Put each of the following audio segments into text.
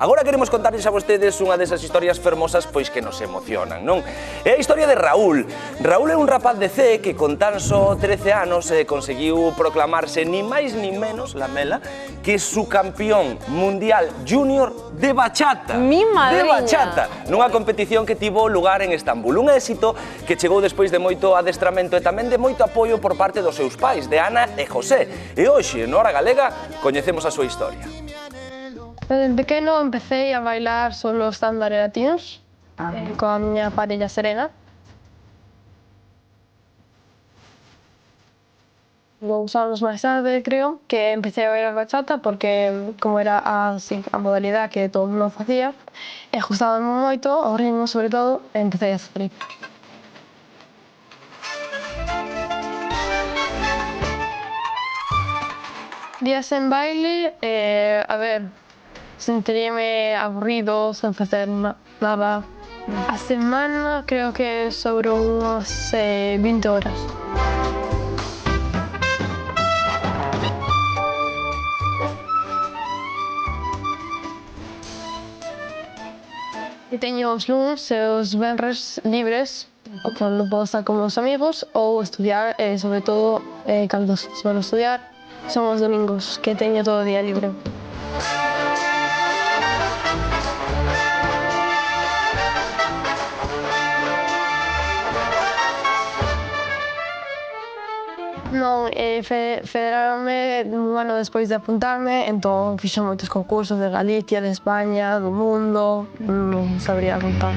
Agora queremos contarles a vostedes unha desas historias fermosas pois que nos emocionan, non? É a historia de Raúl. Raúl é un rapaz de Cee que con tan só 13 anos conseguiu proclamarse ni máis ni menos, la mela, que subcampeón mundial junior de bachata. Mi madriña! De bachata, nunha competición que tivo lugar en Estambul. Un éxito que chegou despois de moito adestramento e tamén de moito apoio por parte dos seus pais, de Ana e José. E hoxe, en Hora Galega, coñecemos a súa historia. Desde pequeno empecé a bailar solo estándares latinos coa miña parella Serena. 2 anos máis tarde, creo, que empecé a bailar bachata porque como era a modalidade que todo o mundo facía e gustábame moito, o ritmo sobre todo, e empecé a facer. Días en baile, a ver, sentiríame aburrido, sen facer nada. A semana creo que sobre unhas 20 horas. E teño os luns e os venres libres, cando podo estar con meus amigos ou estudiar, e sobre todo, cando suelo estudiar, son os domingos, que teño todo o día libre. Non, federaronme un ano despois de apuntarme, entón fixen moitos concursos de Galicia, de España, do mundo, non sabría contar.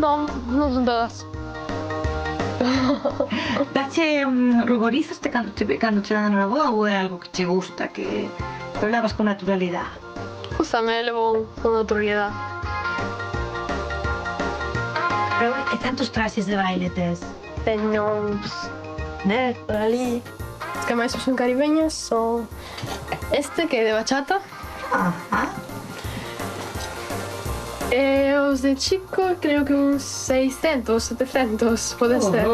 Non, non son todas. Dache ruborízaste cando te dan a boa ou é algo que che gusta, que lo levas con naturalidade? Gústame, levo con naturalidade. Pero que tantos traxes de baile tes? Teño uns, por ali. Os que máis son caribeños son este, que é de bachata. Ajá. E os de chico, creo que uns 600, 700, pode ser.